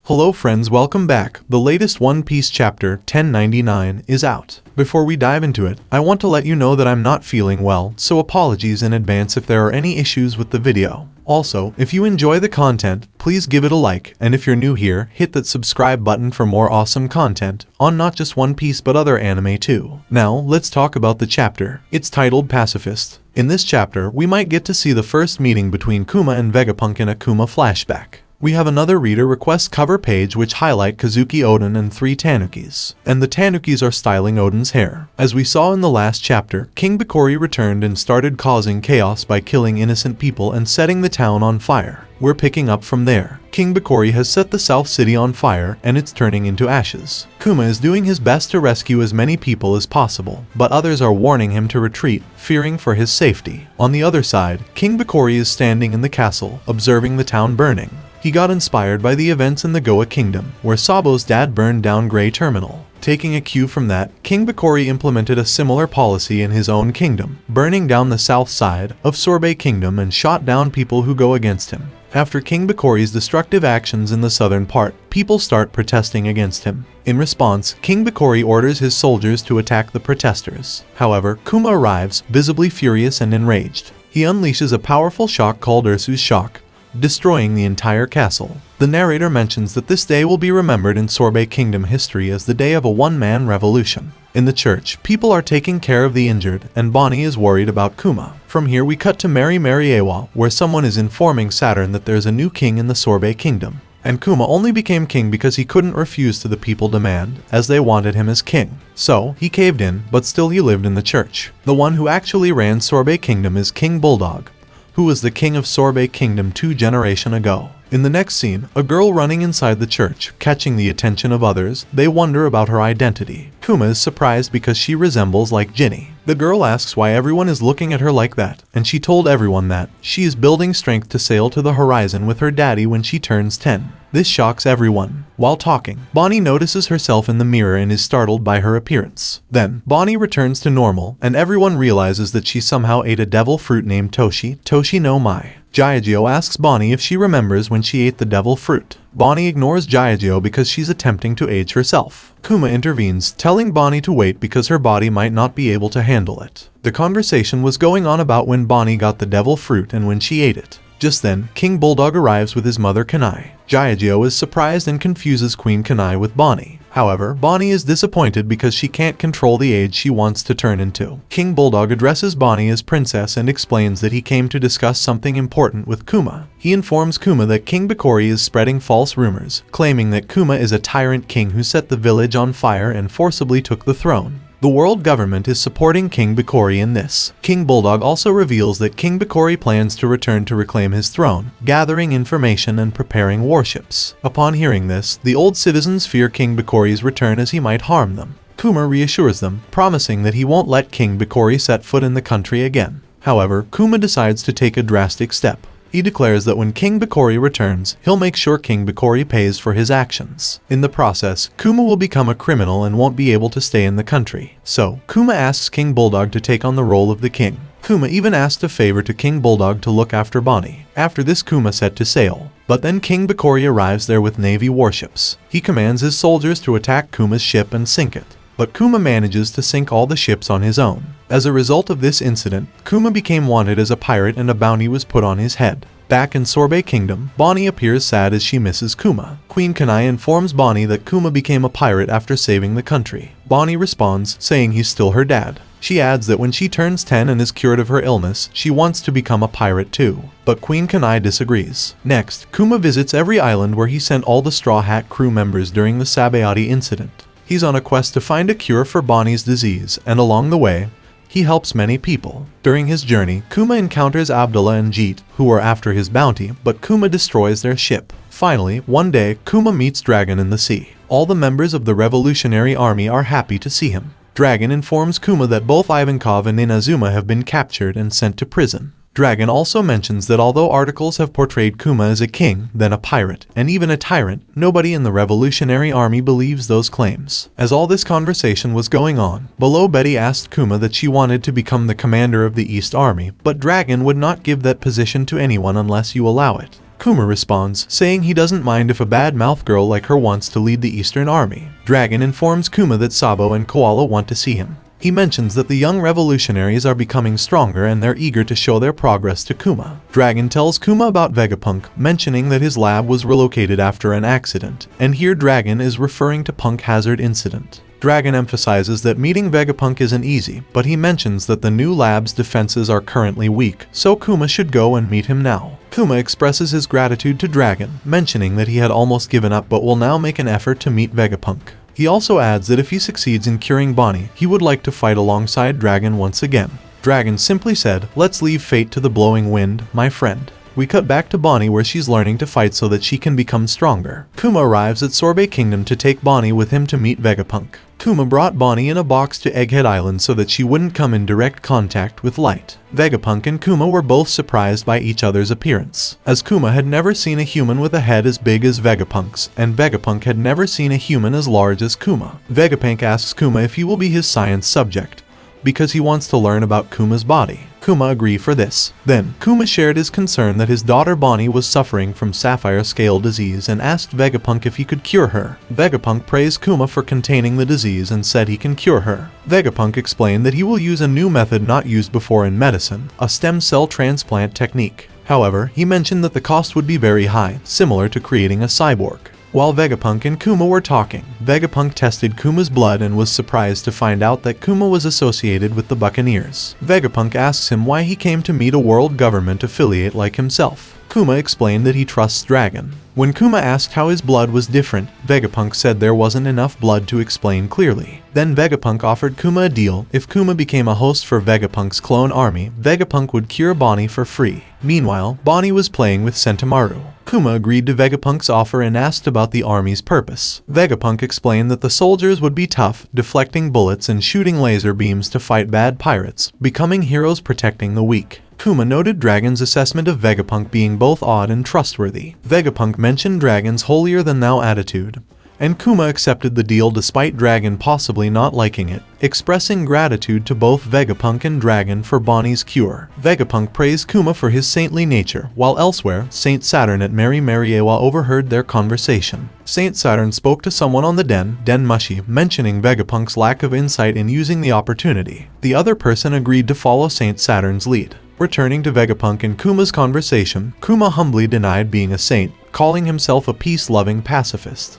Hello friends, welcome back. The latest One Piece chapter 1099 is out. Before we dive into it, I want to let you know that I'm not feeling well, so apologies in advance if there are any issues with the video. Also, if you enjoy the content, please give it a like, and if you're new here, hit that subscribe button for more awesome content on not just One Piece but other anime too. Now, let's talk about the chapter. It's titled Pacifist. In this chapter, we might get to see the first meeting between Kuma and Vegapunk in a Kuma flashback. We have another reader request cover page which highlight Kazuki Oden and 3 Tanukis, and the Tanukis are styling Oden's hair. As we saw in the last chapter, King Bikori returned and started causing chaos by killing innocent people and setting the town on fire. We're picking up from there. King Bikori has set the South City on fire and it's turning into ashes. Kuma is doing his best to rescue as many people as possible, but others are warning him to retreat, fearing for his safety. On the other side, King Bikori is standing in the castle, observing the town burning. He got inspired by the events in the Goa Kingdom, where Sabo's dad burned down Grey Terminal. Taking a cue from that, King Bikori implemented a similar policy in his own kingdom, burning down the south side of Sorbet Kingdom and shot down people who go against him. After King Bikori's destructive actions in the southern part, people start protesting against him. In response, King Bikori orders his soldiers to attack the protesters. However, Kuma arrives, visibly furious and enraged. He unleashes a powerful shock called Ursu's Shock, destroying the entire castle. The narrator mentions that this day will be remembered in Sorbet Kingdom history as the day of a one-man revolution. In the church, people are taking care of the injured, and Bonnie is worried about Kuma. From here we cut to Mary Mariewa, where someone is informing Saturn that there's a new king in the Sorbet Kingdom. And Kuma only became king because he couldn't refuse to the people demand, as they wanted him as king. So, he caved in, but still he lived in the church. The one who actually ran Sorbet Kingdom is King Bulldog, who was the king of Sorbet Kingdom 2 generations ago. In the next scene, a girl running inside the church, catching the attention of others, they wonder about her identity. Kuma is surprised because she resembles like Ginny. The girl asks why everyone is looking at her like that, and she told everyone that she is building strength to sail to the horizon with her daddy when she turns 10. This shocks everyone. While talking, Bonnie notices herself in the mirror and is startled by her appearance. Then, Bonnie returns to normal, and everyone realizes that she somehow ate a devil fruit named Toshi no Mai. Giorgio asks Bonnie if she remembers when she ate the devil fruit. Bonnie ignores Giorgio because she's attempting to age herself. Kuma intervenes, telling Bonnie to wait because her body might not be able to handle it. The conversation was going on about when Bonnie got the devil fruit and when she ate it. Just then, King Bulldog arrives with his mother Kanai. Giorgio is surprised and confuses Queen Kanai with Bonnie. However, Bonnie is disappointed because she can't control the age she wants to turn into. King Bulldog addresses Bonnie as princess and explains that he came to discuss something important with Kuma. He informs Kuma that King Bikori is spreading false rumors, claiming that Kuma is a tyrant king who set the village on fire and forcibly took the throne. The world government is supporting King Bikori in this. King Bulldog also reveals that King Bikori plans to return to reclaim his throne, gathering information and preparing warships. Upon hearing this, the old citizens fear King Bikori's return as he might harm them. Kuma reassures them, promising that he won't let King Bikori set foot in the country again. However, Kuma decides to take a drastic step. He declares that when King Bikori returns, he'll make sure King Bikori pays for his actions. In the process, Kuma will become a criminal and won't be able to stay in the country. So, Kuma asks King Bulldog to take on the role of the king. Kuma even asked a favor to King Bulldog to look after Bonnie. After this, Kuma set to sail. But then King Bikori arrives there with navy warships. He commands his soldiers to attack Kuma's ship and sink it. But Kuma manages to sink all the ships on his own. As a result of this incident, Kuma became wanted as a pirate and a bounty was put on his head. Back in Sorbet Kingdom, Bonnie appears sad as she misses Kuma. Queen Kanai informs Bonnie that Kuma became a pirate after saving the country. Bonnie responds, saying he's still her dad. She adds that when she turns 10 and is cured of her illness, she wants to become a pirate too. But Queen Kanai disagrees. Next, Kuma visits every island where he sent all the Straw Hat crew members during the Sabayati incident. He's on a quest to find a cure for Bonnie's disease, and along the way, he helps many people. During his journey, Kuma encounters Abdullah and Jeet, who are after his bounty, but Kuma destroys their ship. Finally, one day, Kuma meets Dragon in the sea. All the members of the Revolutionary Army are happy to see him. Dragon informs Kuma that both Ivankov and Inazuma have been captured and sent to prison. Dragon also mentions that although articles have portrayed Kuma as a king, then a pirate, and even a tyrant, nobody in the Revolutionary Army believes those claims. As all this conversation was going on, below Betty asked Kuma that she wanted to become the commander of the East Army, but Dragon would not give that position to anyone unless you allow it. Kuma responds, saying he doesn't mind if a bad-mouthed girl like her wants to lead the Eastern Army. Dragon informs Kuma that Sabo and Koala want to see him. He mentions that the young revolutionaries are becoming stronger and they're eager to show their progress to Kuma. Dragon tells Kuma about Vegapunk, mentioning that his lab was relocated after an accident, and here Dragon is referring to Punk Hazard incident. Dragon emphasizes that meeting Vegapunk isn't easy, but he mentions that the new lab's defenses are currently weak, so Kuma should go and meet him now. Kuma expresses his gratitude to Dragon, mentioning that he had almost given up but will now make an effort to meet Vegapunk. He also adds that if he succeeds in curing Bonnie, he would like to fight alongside Dragon once again. Dragon simply said, "Let's leave fate to the blowing wind, my friend." We cut back to Bonnie where she's learning to fight so that she can become stronger. Kuma arrives at Sorbet Kingdom to take Bonnie with him to meet Vegapunk. Kuma brought Bonnie in a box to Egghead Island so that she wouldn't come in direct contact with light. Vegapunk and Kuma were both surprised by each other's appearance, as Kuma had never seen a human with a head as big as Vegapunk's, and Vegapunk had never seen a human as large as Kuma. Vegapunk asks Kuma if he will be his science subject, because he wants to learn about Kuma's body. Kuma agreed for this. Then, Kuma shared his concern that his daughter Bonnie was suffering from sapphire scale disease and asked Vegapunk if he could cure her. Vegapunk praised Kuma for containing the disease and said he can cure her. Vegapunk explained that he will use a new method not used before in medicine, a stem cell transplant technique. However, he mentioned that the cost would be very high, similar to creating a cyborg. While Vegapunk and Kuma were talking, Vegapunk tested Kuma's blood and was surprised to find out that Kuma was associated with the Buccaneers. Vegapunk asks him why he came to meet a world government affiliate like himself. Kuma explained that he trusts Dragon. When Kuma asked how his blood was different, Vegapunk said there wasn't enough blood to explain clearly. Then Vegapunk offered Kuma a deal. If Kuma became a host for Vegapunk's clone army, Vegapunk would cure Bonnie for free. Meanwhile, Bonnie was playing with Sentomaru. Kuma agreed to Vegapunk's offer and asked about the army's purpose. Vegapunk explained that the soldiers would be tough, deflecting bullets and shooting laser beams to fight bad pirates, becoming heroes protecting the weak. Kuma noted Dragon's assessment of Vegapunk being both odd and trustworthy. Vegapunk mentioned Dragon's holier-than-thou attitude, and Kuma accepted the deal despite Dragon possibly not liking it, expressing gratitude to both Vegapunk and Dragon for Bonnie's cure. Vegapunk praised Kuma for his saintly nature, while elsewhere, Saint Saturn at Mary Mariewa overheard their conversation. Saint Saturn spoke to someone on the Den Mushi, mentioning Vegapunk's lack of insight in using the opportunity. The other person agreed to follow Saint Saturn's lead. Returning to Vegapunk and Kuma's conversation, Kuma humbly denied being a saint, calling himself a peace-loving pacifist.